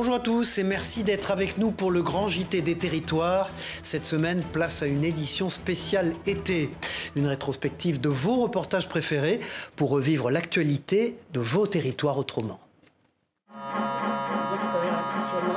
Bonjour à tous et merci d'être avec nous pour le grand JT des territoires. Cette semaine, place à une édition spéciale été. Une rétrospective de vos reportages préférés pour revivre l'actualité de vos territoires autrement. C'est quand même impressionnant.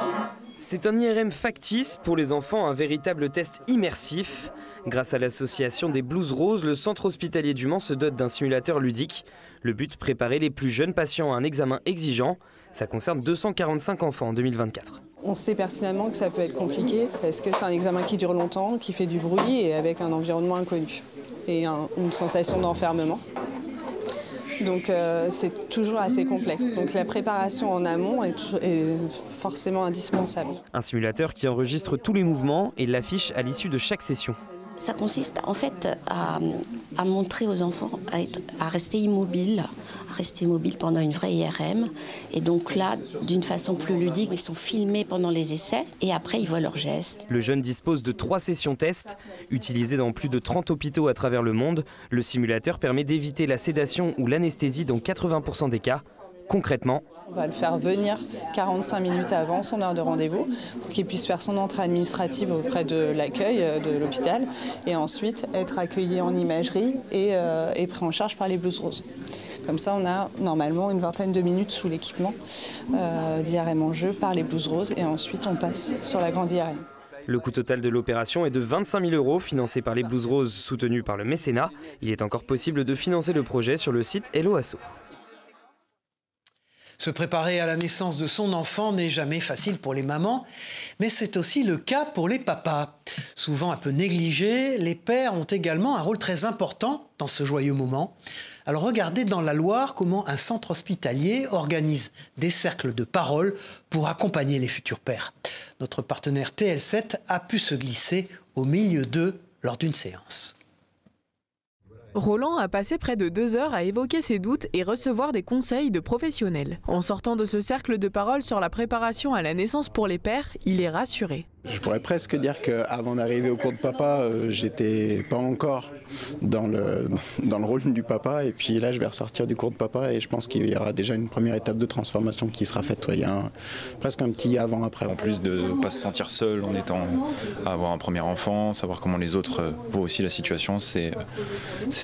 C'est un IRM factice pour les enfants, un véritable test immersif. Grâce à l'association des Blouses Roses, le centre hospitalier du Mans se dote d'un simulateur ludique. Le but, préparer les plus jeunes patients à un examen exigeant. Ça concerne 245 enfants en 2024. On sait pertinemment que ça peut être compliqué parce que c'est un examen qui dure longtemps, qui fait du bruit et avec un environnement inconnu et une sensation d'enfermement. Donc c'est toujours assez complexe. Donc la préparation en amont est forcément indispensable. Un simulateur qui enregistre tous les mouvements et l'affiche à l'issue de chaque session. Ça consiste en fait à montrer aux enfants à rester immobiles pendant une vraie IRM. Et donc là, d'une façon plus ludique, ils sont filmés pendant les essais et après ils voient leurs gestes. Le jeune dispose de 3 sessions tests. Utilisé dans plus de 30 hôpitaux à travers le monde, le simulateur permet d'éviter la sédation ou l'anesthésie dans 80% des cas. Concrètement, on va le faire venir 45 minutes avant son heure de rendez-vous pour qu'il puisse faire son entrée administrative auprès de l'accueil de l'hôpital et ensuite être accueilli en imagerie et pris en charge par les Blouses Roses. Comme ça, on a normalement une vingtaine de minutes sous l'équipement d'IRM en jeu par les Blouses Roses et ensuite on passe sur la grande IRM. Le coût total de l'opération est de 25 000 €, financé par les Blouses Roses, soutenu par le mécénat. Il est encore possible de financer le projet sur le site Hello Asso. Se préparer à la naissance de son enfant n'est jamais facile pour les mamans, mais c'est aussi le cas pour les papas. Souvent un peu négligés, les pères ont également un rôle très important dans ce joyeux moment. Alors regardez dans la Loire comment un centre hospitalier organise des cercles de parole pour accompagner les futurs pères. Notre partenaire TL7 a pu se glisser au milieu d'eux lors d'une séance. Roland a passé près de 2 heures à évoquer ses doutes et recevoir des conseils de professionnels. En sortant de ce cercle de parole sur la préparation à la naissance pour les pères, il est rassuré. Je pourrais presque dire qu'avant d'arriver au cours de papa, j'étais pas encore dans le rôle du papa. Et puis là, je vais ressortir du cours de papa et je pense qu'il y aura déjà une première étape de transformation qui sera faite. Il y a presque un petit avant-après. En plus de ne pas se sentir seul en étant à avoir un premier enfant, savoir comment les autres voient aussi la situation, c'est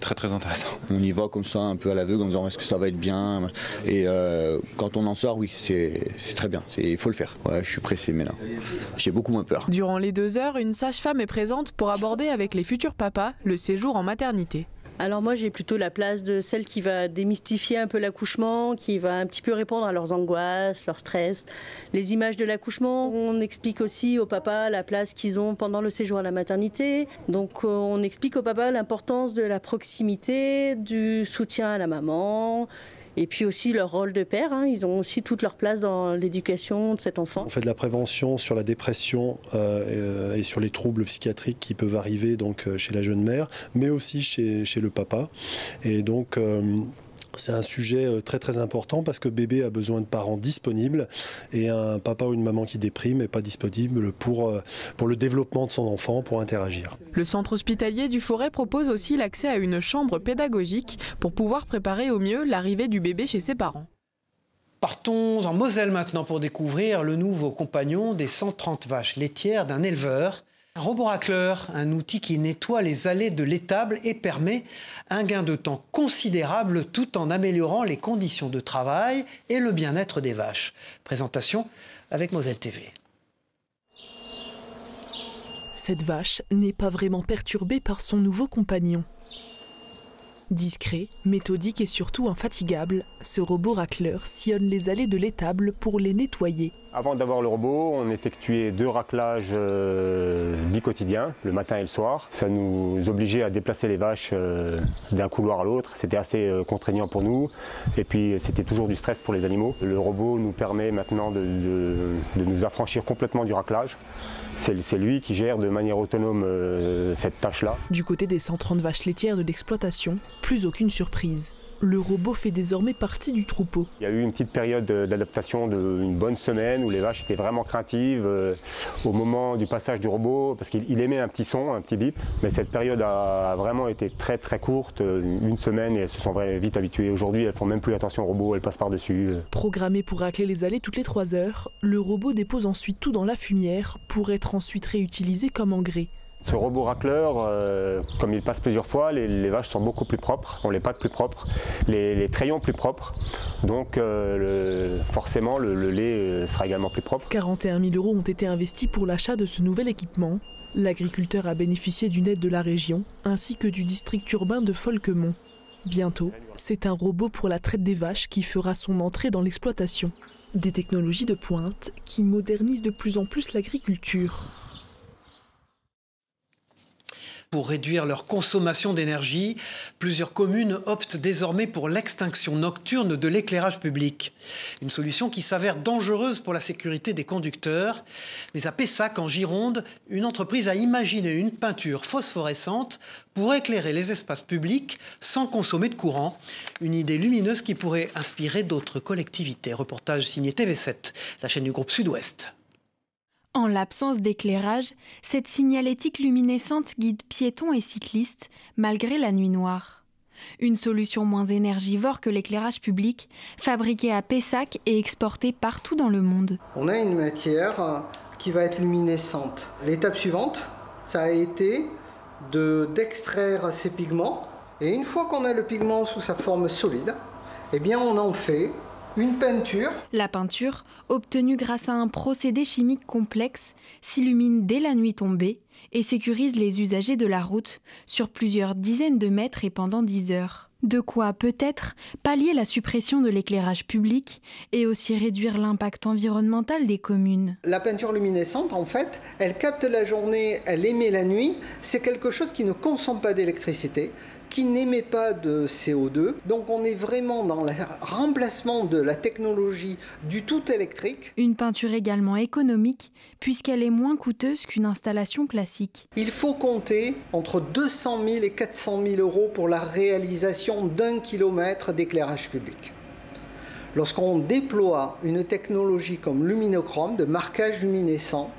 très très intéressant. On y va comme ça, un peu à l'aveugle, en disant est-ce que ça va être bien. Et quand on en sort, oui, c'est très bien. Il faut le faire. Ouais, je suis pressé, mais là, j'ai beaucoup moins peur. Durant les 2 heures, une sage-femme est présente pour aborder avec les futurs papas le séjour en maternité. Alors moi j'ai plutôt la place de celle qui va démystifier un peu l'accouchement, qui va un petit peu répondre à leurs angoisses, leur stress, les images de l'accouchement. On explique aussi aux papas la place qu'ils ont pendant le séjour à la maternité. Donc on explique aux papas l'importance de la proximité, du soutien à la maman. Et puis aussi leur rôle de père, ils ont aussi toute leur place dans l'éducation de cet enfant. On fait de la prévention sur la dépression et sur les troubles psychiatriques qui peuvent arriver donc, chez la jeune mère, mais aussi chez le papa. Et donc c'est un sujet très très important parce que bébé a besoin de parents disponibles et un papa ou une maman qui déprime n'est pas disponible pour le développement de son enfant, pour interagir. Le centre hospitalier du Forêt propose aussi l'accès à une chambre pédagogique pour pouvoir préparer au mieux l'arrivée du bébé chez ses parents. Partons en Moselle maintenant pour découvrir le nouveau compagnon des 130 vaches laitières d'un éleveur. Un robot racleur, un outil qui nettoie les allées de l'étable et permet un gain de temps considérable tout en améliorant les conditions de travail et le bien-être des vaches. Présentation avec Moselle TV. Cette vache n'est pas vraiment perturbée par son nouveau compagnon. Discret, méthodique et surtout infatigable, ce robot racleur sillonne les allées de l'étable pour les nettoyer. Avant d'avoir le robot, on effectuait 2 raclages bi-quotidiens, le matin et le soir. Ça nous obligeait à déplacer les vaches d'un couloir à l'autre. C'était assez contraignant pour nous et puis c'était toujours du stress pour les animaux. Le robot nous permet maintenant de nous affranchir complètement du raclage. C'est lui qui gère de manière autonome cette tâche-là. Du côté des 130 vaches laitières de l'exploitation, plus aucune surprise. le robot fait désormais partie du troupeau. Il y a eu une petite période d'adaptation d'une bonne semaine où les vaches étaient vraiment craintives au moment du passage du robot, parce qu'il émet un petit son, un petit bip. Mais cette période a vraiment été très très courte, une semaine, et elles se sont vite habituées. Aujourd'hui, elles font même plus attention au robot, elles passent par-dessus. Programmé pour racler les allées toutes les 3 heures, le robot dépose ensuite tout dans la fumière pour être ensuite réutilisé comme engrais. Ce robot racleur, comme il passe plusieurs fois, les vaches sont beaucoup plus propres, ont les pattes plus propres, les trayons plus propres, donc forcément le lait sera également plus propre. 41 000 € ont été investis pour l'achat de ce nouvel équipement. L'agriculteur a bénéficié d'une aide de la région ainsi que du district urbain de Folquemont. Bientôt, c'est un robot pour la traite des vaches qui fera son entrée dans l'exploitation. Des technologies de pointe qui modernisent de plus en plus l'agriculture. Pour réduire leur consommation d'énergie, plusieurs communes optent désormais pour l'extinction nocturne de l'éclairage public. Une solution qui s'avère dangereuse pour la sécurité des conducteurs. Mais à Pessac, en Gironde, une entreprise a imaginé une peinture phosphorescente pour éclairer les espaces publics sans consommer de courant. Une idée lumineuse qui pourrait inspirer d'autres collectivités. Reportage signé TV7, la chaîne du groupe Sud-Ouest. En l'absence d'éclairage, cette signalétique luminescente guide piétons et cyclistes malgré la nuit noire. Une solution moins énergivore que l'éclairage public, fabriquée à Pessac et exportée partout dans le monde. On a une matière qui va être luminescente. L'étape suivante, ça a été d'extraire ces pigments. Et une fois qu'on a le pigment sous sa forme solide, eh bien on en fait une peinture. La peinture, obtenue grâce à un procédé chimique complexe, s'illumine dès la nuit tombée et sécurise les usagers de la route sur plusieurs dizaines de mètres et pendant 10 heures. De quoi peut-être pallier la suppression de l'éclairage public et aussi réduire l'impact environnemental des communes. La peinture luminescente, en fait, elle capte la journée, elle émet la nuit. C'est quelque chose qui ne consomme pas d'électricité, qui n'émet pas de CO2. Donc on est vraiment dans le remplacement de la technologie du tout électrique. Une peinture également économique, puisqu'elle est moins coûteuse qu'une installation classique. Il faut compter entre 200 000 et 400 000 € pour la réalisation d'1 kilomètre d'éclairage public. Lorsqu'on déploie une technologie comme Luminochrome, de marquage luminescent,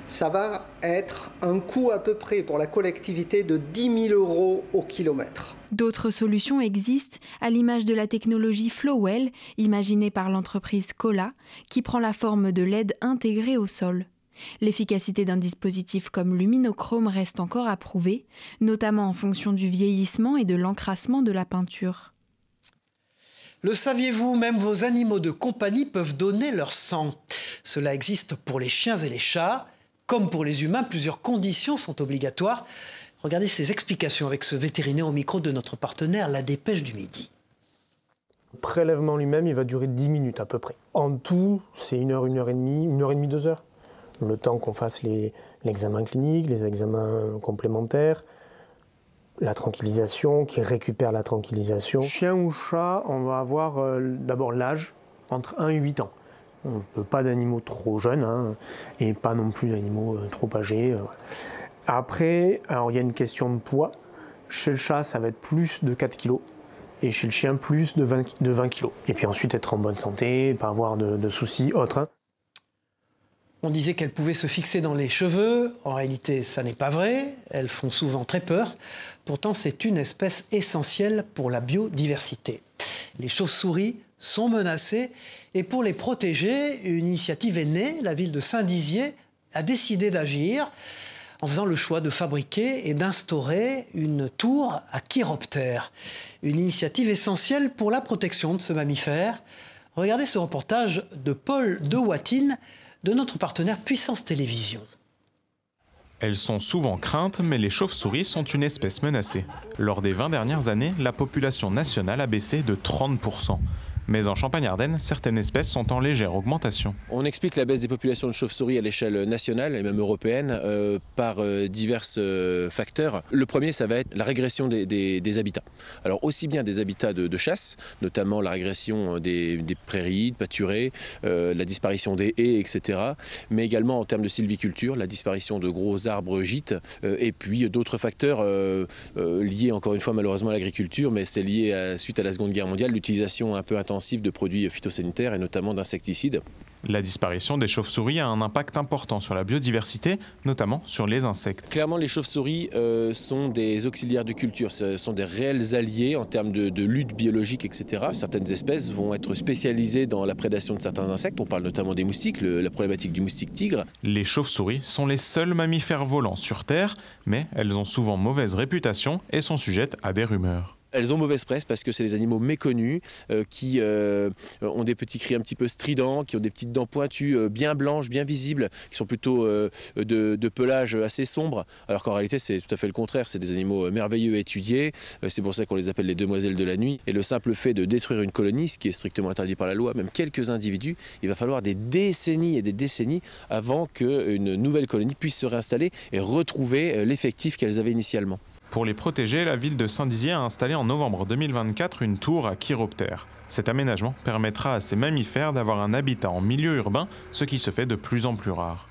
ça va être un coût à peu près pour la collectivité de 10 000 € au kilomètre. D'autres solutions existent, à l'image de la technologie Flowell, imaginée par l'entreprise Cola, qui prend la forme de LED intégrée au sol. L'efficacité d'un dispositif comme Luminochrome reste encore à prouver, notamment en fonction du vieillissement et de l'encrassement de la peinture. Le saviez-vous, même vos animaux de compagnie peuvent donner leur sang. Cela existe pour les chiens et les chats. Comme pour les humains, plusieurs conditions sont obligatoires. Regardez ces explications avec ce vétérinaire au micro de notre partenaire, La Dépêche du Midi. Le prélèvement lui-même, il va durer 10 minutes à peu près. En tout, c'est 1 heure, 1 heure et demie, 2 heures. Le temps qu'on fasse l'examen clinique, les examens complémentaires, la tranquillisation, qui récupère la tranquillisation. Chien ou chat, on va avoir d'abord l'âge, entre 1 et 8 ans. On ne peut pas d'animaux trop jeunes et pas non plus d'animaux trop âgés. Après, alors, il y a une question de poids. Chez le chat, ça va être plus de 4 kg et chez le chien, plus de 20 kg. Et puis ensuite, être en bonne santé, pas avoir de soucis autres. On disait qu'elles pouvaient se fixer dans les cheveux. En réalité, ça n'est pas vrai. Elles font souvent très peur. Pourtant, c'est une espèce essentielle pour la biodiversité. Les chauves-souris sont menacées et pour les protéger, une initiative est née. La ville de Saint-Dizier a décidé d'agir en faisant le choix de fabriquer et d'instaurer une tour à chiroptère. Une initiative essentielle pour la protection de ce mammifère. Regardez ce reportage de Paul de Watine, de notre partenaire Puissance Télévision. Elles sont souvent craintes, mais les chauves-souris sont une espèce menacée. Lors des 20 dernières années, la population nationale a baissé de 30%. Mais en Champagne-Ardenne, certaines espèces sont en légère augmentation. On explique la baisse des populations de chauves-souris à l'échelle nationale et même européenne par divers facteurs. Le premier, ça va être la régression des habitats. Alors aussi bien des habitats de chasse, notamment la régression des prairies, de pâturés, la disparition des haies, etc. Mais également en termes de sylviculture, la disparition de gros arbres gîtes et puis d'autres facteurs liés encore une fois malheureusement à l'agriculture, mais c'est lié suite à la Seconde Guerre mondiale, l'utilisation un peu intensive de produits phytosanitaires et notamment d'insecticides. La disparition des chauves-souris a un impact important sur la biodiversité, notamment sur les insectes. Clairement, les chauves-souris sont des auxiliaires de culture, ce sont des réels alliés en termes de lutte biologique, etc. Certaines espèces vont être spécialisées dans la prédation de certains insectes, on parle notamment des moustiques, la problématique du moustique tigre. Les chauves-souris sont les seuls mammifères volants sur Terre, mais elles ont souvent mauvaise réputation et sont sujettes à des rumeurs. Elles ont mauvaise presse parce que c'est des animaux méconnus qui ont des petits cris un petit peu stridents, qui ont des petites dents pointues bien blanches, bien visibles, qui sont plutôt de pelage assez sombre, alors qu'en réalité c'est tout à fait le contraire, c'est des animaux merveilleux à étudier, c'est pour ça qu'on les appelle les demoiselles de la nuit. Et le simple fait de détruire une colonie, ce qui est strictement interdit par la loi, même quelques individus, il va falloir des décennies et des décennies avant qu'une nouvelle colonie puisse se réinstaller et retrouver l'effectif qu'elles avaient initialement. Pour les protéger, la ville de Saint-Dizier a installé en novembre 2024 une tour à chiroptère. Cet aménagement permettra à ces mammifères d'avoir un habitat en milieu urbain, ce qui se fait de plus en plus rare.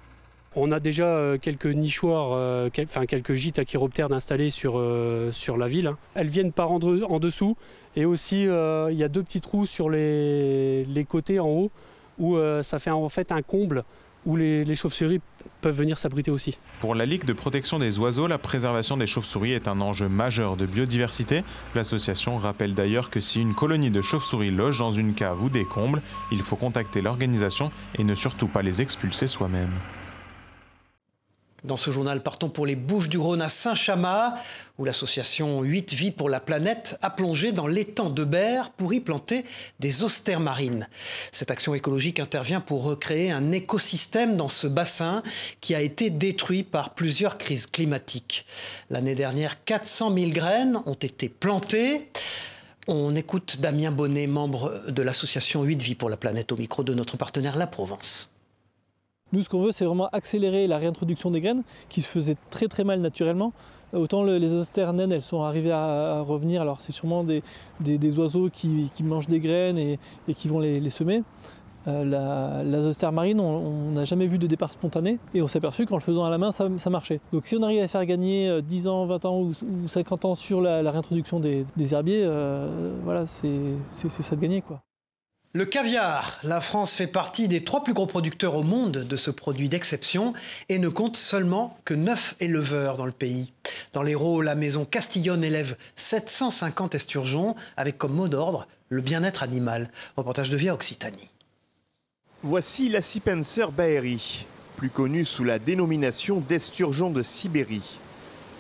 On a déjà quelques nichoirs, quelques gîtes à chiroptères d'installer sur la ville. Elles viennent par en dessous et aussi il y a deux petits trous sur les côtés en haut où ça fait en fait un comble où les chauves-souris peuvent venir s'abriter aussi. Pour la Ligue de protection des oiseaux, la préservation des chauves-souris est un enjeu majeur de biodiversité. L'association rappelle d'ailleurs que si une colonie de chauves-souris loge dans une cave ou des combles, il faut contacter l'organisation et ne surtout pas les expulser soi-même. Dans ce journal, partons pour les Bouches-du-Rhône à Saint-Chamas, où l'association 8 Vies pour la planète a plongé dans l'étang de Berre pour y planter des austères marines. Cette action écologique intervient pour recréer un écosystème dans ce bassin qui a été détruit par plusieurs crises climatiques. L'année dernière, 400 000 graines ont été plantées. On écoute Damien Bonnet, membre de l'association 8 Vies pour la planète, au micro de notre partenaire La Provence. Nous, ce qu'on veut, c'est vraiment accélérer la réintroduction des graines qui se faisaient très très mal naturellement. Autant les austères naines, elles sont arrivées à revenir. Alors c'est sûrement des oiseaux qui mangent des graines et qui vont les semer. Les austères marines, on n'a jamais vu de départ spontané et on s'est aperçu qu'en le faisant à la main, ça marchait. Donc si on arrive à faire gagner 10 ans, 20 ans ou 50 ans sur la réintroduction des herbiers, voilà, c'est ça de gagner, quoi. Le caviar. La France fait partie des 3 plus gros producteurs au monde de ce produit d'exception et ne compte seulement que 9 éleveurs dans le pays. Dans l'Hérault, la maison Castillonne élève 750 esturgeons avec comme mot d'ordre le bien-être animal. Reportage de Via Occitanie. Voici la Sipenser Baeri, plus connue sous la dénomination d'esturgeon de Sibérie.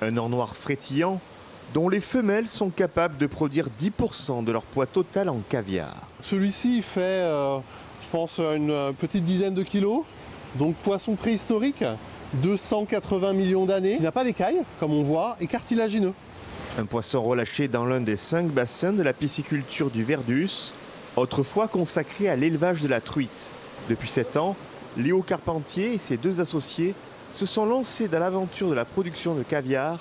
Un or noir frétillant dont les femelles sont capables de produire 10% de leur poids total en caviar. Celui-ci fait, je pense, une petite dizaine de kilos. Donc poisson préhistorique, 280 millions d'années. Il n'a pas d'écailles, comme on voit, et cartilagineux. Un poisson relâché dans l'un des 5 bassins de la pisciculture du Verdus, autrefois consacré à l'élevage de la truite. Depuis 7 ans, Léo Carpentier et ses 2 associés se sont lancés dans l'aventure de la production de caviar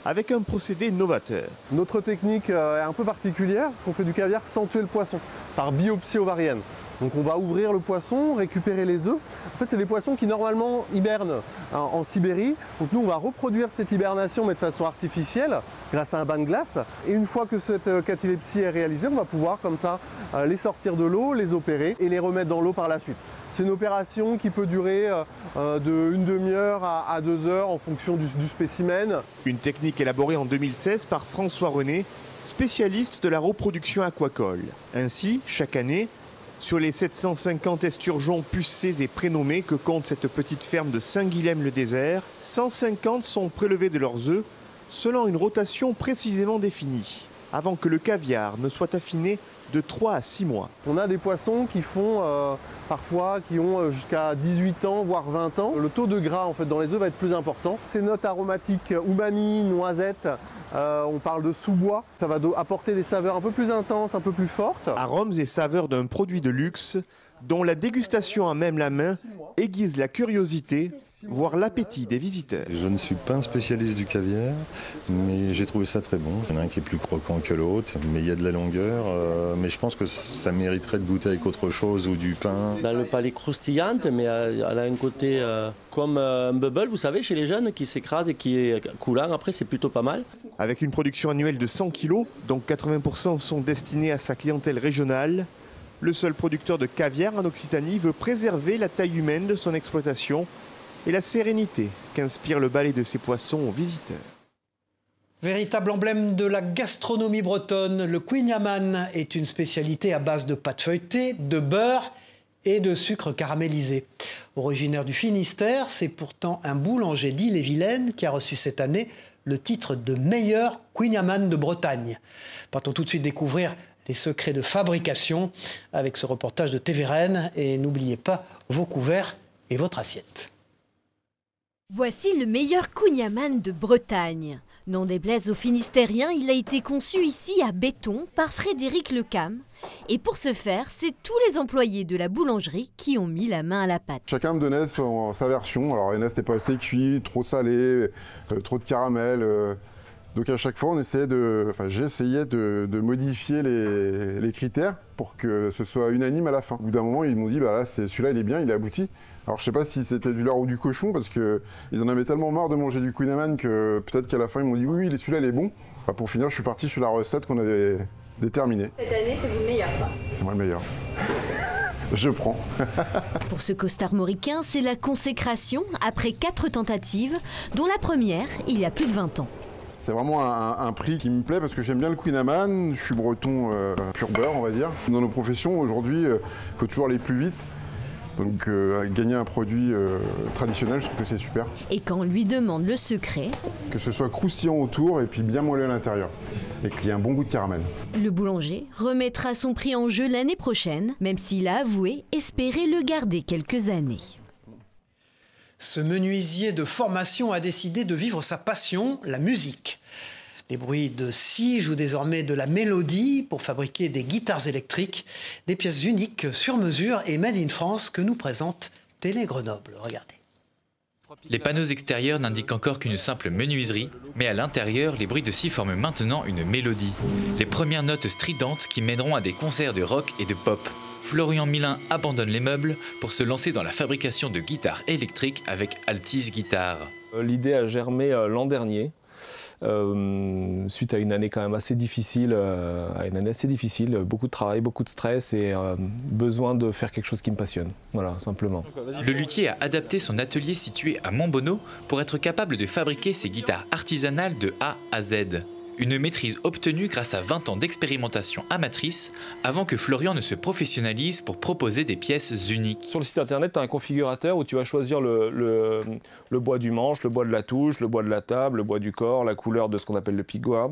avec un procédé novateur. Notre technique est un peu particulière parce qu'on fait du caviar sans tuer le poisson, par biopsie ovarienne. Donc on va ouvrir le poisson, récupérer les œufs. En fait, c'est des poissons qui normalement hibernent en Sibérie. Donc nous, on va reproduire cette hibernation mais de façon artificielle grâce à un bain de glace. Et une fois que cette catalepsie est réalisée, on va pouvoir comme ça les sortir de l'eau, les opérer et les remettre dans l'eau par la suite. C'est une opération qui peut durer de 1 demi-heure à 2 heures en fonction du spécimen. Une technique élaborée en 2016 par François René, spécialiste de la reproduction aquacole. Ainsi, chaque année, sur les 750 esturgeons pucés et prénommés que compte cette petite ferme de Saint-Guilhem-le-Désert, 150 sont prélevés de leurs œufs selon une rotation précisément définie, avant que le caviar ne soit affiné de 3 à 6 mois. On a des poissons qui font parfois qui ont jusqu'à 18 ans, voire 20 ans. Le taux de gras en fait, dans les œufs va être plus important. Ces notes aromatiques, umami, noisette, on parle de sous-bois. Ça va apporter des saveurs un peu plus intenses, un peu plus fortes. Arômes et saveurs d'un produit de luxe dont la dégustation à même la main aiguise la curiosité, voire l'appétit des visiteurs. Je ne suis pas un spécialiste du caviar, mais j'ai trouvé ça très bon. Il y en a un qui est plus croquant que l'autre, mais il y a de la longueur. Mais je pense que ça mériterait de goûter avec autre chose ou du pain. Dans le palais croustillante, mais elle a un côté comme un bubble, vous savez, chez les jeunes, qui s'écrase et qui est coulant. Après, c'est plutôt pas mal. Avec une production annuelle de 100 kg, dont 80% sont destinés à sa clientèle régionale, le seul producteur de caviar en Occitanie veut préserver la taille humaine de son exploitation et la sérénité qu'inspire le balai de ses poissons aux visiteurs. Véritable emblème de la gastronomie bretonne, le kouign-amann est une spécialité à base de pâte feuilletée, de beurre et de sucre caramélisé. Originaire du Finistère, c'est pourtant un boulanger d'Ille-et-Vilaine qui a reçu cette année le titre de meilleur kouign-amann de Bretagne. Partons tout de suite découvrir les secrets de fabrication avec ce reportage de TV Rennes. Et n'oubliez pas vos couverts et votre assiette. Voici le meilleur kouign-amann de Bretagne. Non déplaise aux Finistériens, il a été conçu ici à Béton par Frédéric Lecam. Et pour ce faire, c'est tous les employés de la boulangerie qui ont mis la main à la pâte. Chacun me donnait sa version. Alors Ernest n'était pas assez cuit, trop salé, trop de caramel. Donc à chaque fois, j'essayais de modifier les critères pour que ce soit unanime à la fin. Au bout d'un moment, ils m'ont dit, bah là, celui-là, il est bien, il est abouti. Alors je sais pas si c'était du lard ou du cochon, parce qu'ils en avaient tellement marre de manger du kouign-amann que peut-être qu'à la fin, ils m'ont dit, oui, celui-là, il est bon. Enfin, pour finir, je suis parti sur la recette qu'on avait déterminée. Cette année, c'est vous le meilleur, quoi. C'est moi le meilleur. Je prends. Pour ce costard mauricain, c'est la consécration après 4 tentatives, dont la première, il y a plus de 20 ans. C'est vraiment un prix qui me plaît parce que j'aime bien le kouign-amann, je suis breton pur beurre, on va dire. Dans nos professions, aujourd'hui, il faut toujours aller plus vite. Donc gagner un produit traditionnel, je trouve que c'est super. Et quand on lui demande le secret... Que ce soit croustillant autour et puis bien moelleux à l'intérieur. Et qu'il y ait un bon goût de caramel. Le boulanger remettra son prix en jeu l'année prochaine, même s'il a avoué espérer le garder quelques années. Ce menuisier de formation a décidé de vivre sa passion, la musique. Les bruits de scie jouent désormais de la mélodie pour fabriquer des guitares électriques, des pièces uniques sur mesure et made in France que nous présente Télé Grenoble. Regardez. Les panneaux extérieurs n'indiquent encore qu'une simple menuiserie, mais à l'intérieur, les bruits de scie forment maintenant une mélodie. Les premières notes stridentes qui mèneront à des concerts de rock et de pop. Florian Milin abandonne les meubles pour se lancer dans la fabrication de guitares électriques avec Altis Guitare. L'idée a germé l'an dernier, suite à une année quand même assez difficile, beaucoup de travail, beaucoup de stress et besoin de faire quelque chose qui me passionne, voilà, simplement. Le luthier a adapté son atelier situé à Montbonneau pour être capable de fabriquer ses guitares artisanales de A à Z. Une maîtrise obtenue grâce à 20 ans d'expérimentation amatrice avant que Florian ne se professionnalise pour proposer des pièces uniques. Sur le site internet, tu as un configurateur où tu vas choisir le bois du manche, le bois de la touche, le bois de la table, le bois du corps, la couleur de ce qu'on appelle le pickguard,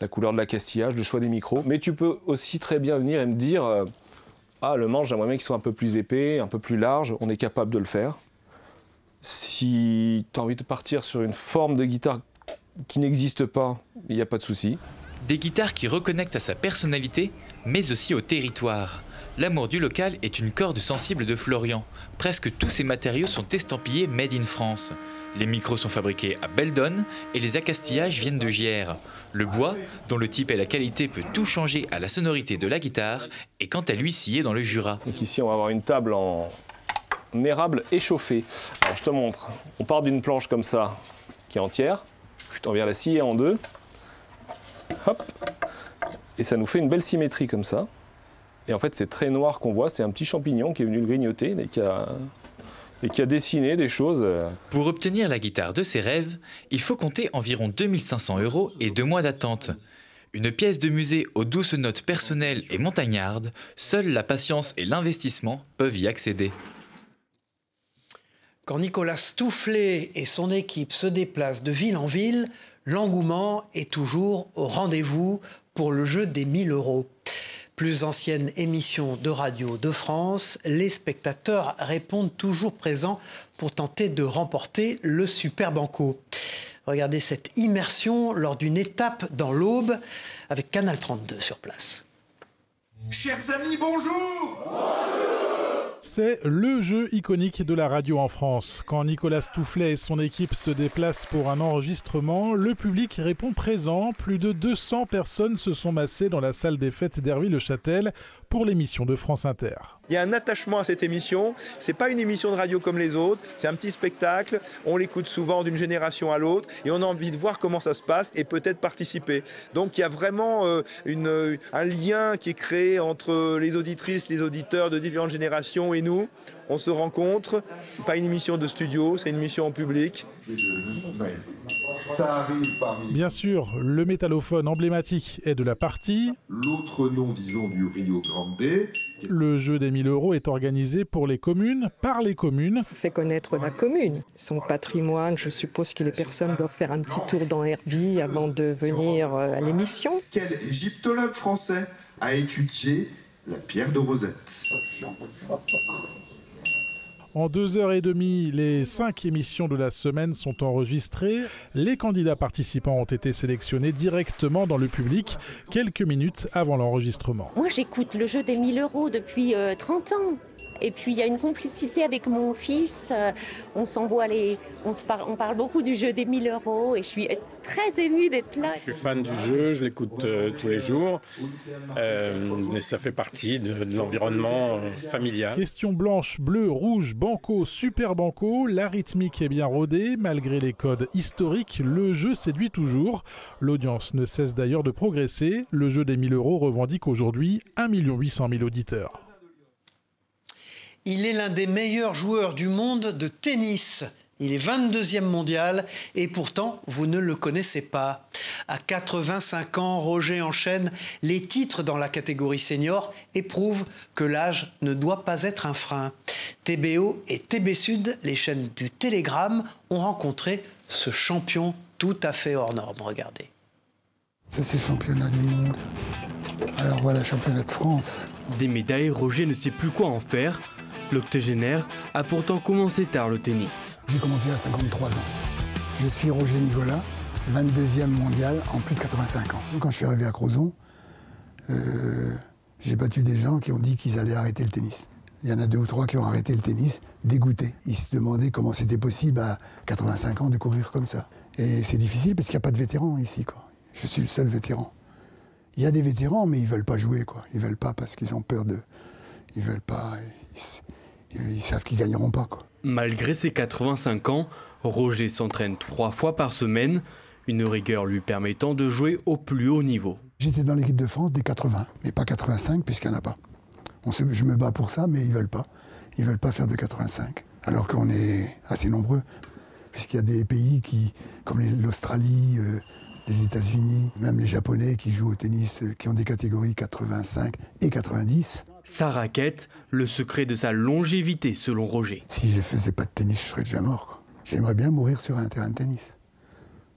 la couleur de l'accastillage, le choix des micros. Mais tu peux aussi très bien venir et me dire ah, le manche, j'aimerais bien qu'il soit un peu plus épais, un peu plus large, on est capable de le faire. Si tu as envie de partir sur une forme de guitare qui n'existe pas, il n'y a pas de souci. Des guitares qui reconnectent à sa personnalité, mais aussi au territoire. L'amour du local est une corde sensible de Florian. Presque tous ses matériaux sont estampillés Made in France. Les micros sont fabriqués à Beldon et les accastillages viennent de Gières. Le bois, dont le type et la qualité peut tout changer à la sonorité de la guitare, est quant à lui scié dans le Jura. Donc ici, on va avoir une table en érable échauffée. Alors je te montre. On part d'une planche comme ça, qui est entière. On vient la scier en deux, hop, et ça nous fait une belle symétrie comme ça. Et en fait, c'est très noir qu'on voit, c'est un petit champignon qui est venu le grignoter et qui a dessiné des choses. Pour obtenir la guitare de ses rêves, il faut compter environ 2500 € et 2 mois d'attente. Une pièce de musée aux douces notes personnelles et montagnardes, seule la patience et l'investissement peuvent y accéder. Quand Nicolas Stoufflet et son équipe se déplacent de ville en ville, l'engouement est toujours au rendez-vous pour le jeu des 1000 €. Plus ancienne émission de radio de France, les spectateurs répondent toujours présents pour tenter de remporter le Super Banco. Regardez cette immersion lors d'une étape dans l'Aube avec Canal 32 sur place. Chers amis, bonjour! C'est le jeu iconique de la radio en France. Quand Nicolas Stoufflet et son équipe se déplacent pour un enregistrement, le public répond présent. Plus de 200 personnes se sont massées dans la salle des fêtes d'Herville-le-Châtel pour l'émission de France Inter. Il y a un attachement à cette émission. C'est pas une émission de radio comme les autres. C'est un petit spectacle. On l'écoute souvent d'une génération à l'autre et on a envie de voir comment ça se passe et peut-être participer. Donc il y a vraiment un lien qui est créé entre les auditrices, les auditeurs de différentes générations et nous. On se rencontre. C'est pas une émission de studio, c'est une émission en public. Ça arrive parmi... Bien sûr, le métallophone emblématique est de la partie. L'autre nom, disons, du Rio Grande. Le jeu des 1000 € est organisé pour les communes, par les communes. Ça fait connaître la commune, son patrimoine. Je suppose que les personnes doivent faire un petit tour dans Herville avant de venir à l'émission. Quel égyptologue français a étudié la pierre de Rosette? En 2h30, les 5 émissions de la semaine sont enregistrées. Les candidats participants ont été sélectionnés directement dans le public, quelques minutes avant l'enregistrement. Moi, j'écoute le jeu des 1000 € depuis 30 ans. Et puis, il y a une complicité avec mon fils. On parle beaucoup du jeu des 1000 € et je suis très émue d'être là. Je suis fan du jeu, je l'écoute tous les jours. Et ça fait partie de l'environnement familial. Question blanche, bleu, rouge, banco, super banco. La rythmique est bien rodée. Malgré les codes historiques, le jeu séduit toujours. L'audience ne cesse d'ailleurs de progresser. Le jeu des 1000 € revendique aujourd'hui 1 800 000 auditeurs. Il est l'un des meilleurs joueurs du monde de tennis. Il est 22e mondial et pourtant, vous ne le connaissez pas. À 85 ans, Roger enchaîne les titres dans la catégorie senior et prouve que l'âge ne doit pas être un frein. TBO et TB Sud, les chaînes du Télégramme, ont rencontré ce champion tout à fait hors norme. Regardez. Ça, c'est championnat du monde. Alors voilà, championnat de France. Des médailles, Roger ne sait plus quoi en faire. L'octogénaire a pourtant commencé tard le tennis. J'ai commencé à 53 ans. Je suis Roger Nigola, 22e mondial en plus de 85 ans. Quand je suis arrivé à Crozon, j'ai battu des gens qui ont dit qu'ils allaient arrêter le tennis. Il y en a 2 ou 3 qui ont arrêté le tennis, dégoûtés. Ils se demandaient comment c'était possible à 85 ans de courir comme ça. Et c'est difficile parce qu'il n'y a pas de vétérans ici, quoi. Je suis le seul vétéran. Il y a des vétérans, mais ils ne veulent pas jouer, quoi. Ils ne veulent pas parce qu'ils ont peur de... Ils veulent pas... Ils savent qu'ils ne gagneront pas, quoi. Malgré ses 85 ans, Roger s'entraîne 3 fois par semaine, une rigueur lui permettant de jouer au plus haut niveau. J'étais dans l'équipe de France des 80, mais pas 85 puisqu'il n'y en a pas. Je me bats pour ça, mais ils ne veulent pas. Ils ne veulent pas faire de 85, alors qu'on est assez nombreux, puisqu'il y a des pays comme l'Australie, les États-Unis, même les Japonais qui jouent au tennis, qui ont des catégories 85 et 90. Sa raquette, le secret de sa longévité selon Roger. Si je ne faisais pas de tennis, je serais déjà mort, quoi. J'aimerais bien mourir sur un terrain de tennis.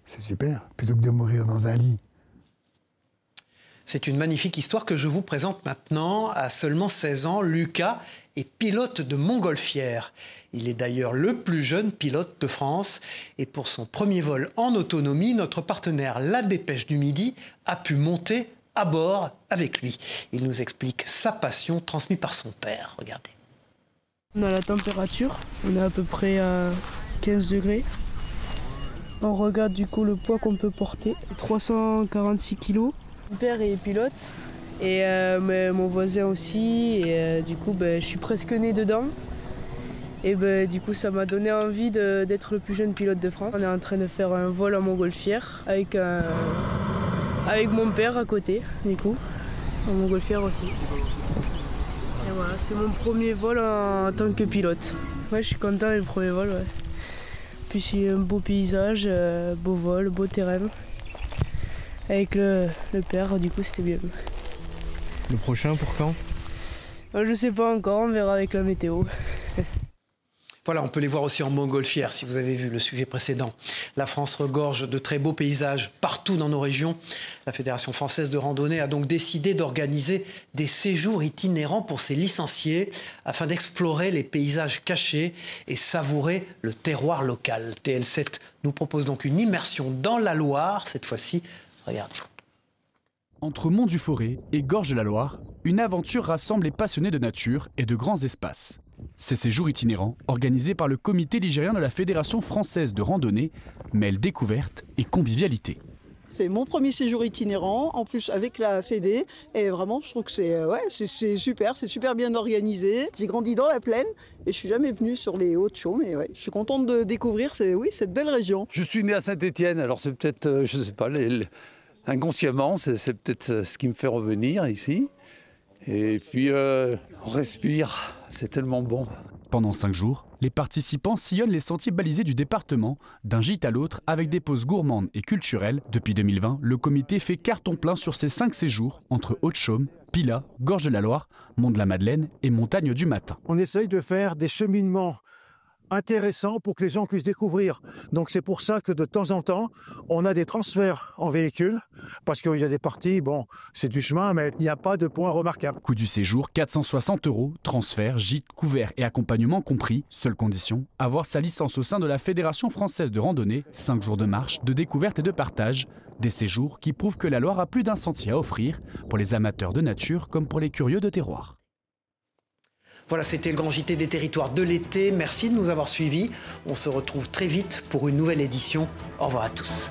C'est super, plutôt que de mourir dans un lit. C'est une magnifique histoire que je vous présente maintenant. À seulement 16 ans, Lucas est pilote de montgolfière. Il est d'ailleurs le plus jeune pilote de France. Et pour son premier vol en autonomie, notre partenaire La Dépêche du Midi a pu monter à bord avec lui. Il nous explique sa passion transmise par son père. Regardez. On a la température, on est à peu près à 15 degrés. On regarde du coup le poids qu'on peut porter, 346 kg. Mon père est pilote et mon voisin aussi. Et du coup, je suis presque né dedans. Et du coup, ça m'a donné envie d'être le plus jeune pilote de France. On est en train de faire un vol en montgolfière avec mon père à côté, du coup, en montgolfière aussi. Et voilà, c'est mon premier vol en tant que pilote. Ouais, je suis content du premier vol, ouais. Puis c'est un beau paysage, beau vol, beau terrain. Avec le père, du coup, c'était bien. Le prochain, pour quand ? Je sais pas encore, on verra avec la météo. Voilà, on peut les voir aussi en montgolfière, si vous avez vu le sujet précédent. La France regorge de très beaux paysages partout dans nos régions. La Fédération française de randonnée a donc décidé d'organiser des séjours itinérants pour ses licenciés afin d'explorer les paysages cachés et savourer le terroir local. TL7 nous propose donc une immersion dans la Loire, cette fois-ci. Regardez. Entre Mont-du-Forêt et Gorges-de-la-Loire, une aventure rassemble les passionnés de nature et de grands espaces. Ces séjours itinérants, organisés par le comité ligérien de la Fédération française de randonnée, mêlent découverte et convivialité. C'est mon premier séjour itinérant, en plus avec la Fédé, et vraiment je trouve que c'est super bien organisé. J'ai grandi dans la plaine et je suis jamais venu sur les Hauts-de-Chaume, et je suis contente de découvrir cette belle région. Je suis né à Saint-Étienne, alors c'est peut-être, je sais pas, inconsciemment, c'est peut-être ce qui me fait revenir ici. Et puis on respire, c'est tellement bon. Pendant 5 jours, les participants sillonnent les sentiers balisés du département, d'un gîte à l'autre, avec des pauses gourmandes et culturelles. Depuis 2020, le comité fait carton plein sur ces 5 séjours entre Hauts-de-Chaume, Pilat, Gorges-de-la-Loire, Mont-de-la-Madeleine et Montagne du Matin. On essaye de faire des cheminements intéressant pour que les gens puissent découvrir. Donc c'est pour ça que de temps en temps, on a des transferts en véhicule, parce qu'il y a des parties, bon, c'est du chemin, mais il n'y a pas de point remarquable. Coût du séjour, 460 €, transfert, gîte, couvert et accompagnement compris. Seule condition, avoir sa licence au sein de la Fédération française de randonnée, 5 jours de marche, de découverte et de partage. Des séjours qui prouvent que la Loire a plus d'un sentier à offrir, pour les amateurs de nature comme pour les curieux de terroir. Voilà, c'était le grand JT des territoires de l'été. Merci de nous avoir suivis. On se retrouve très vite pour une nouvelle édition. Au revoir à tous.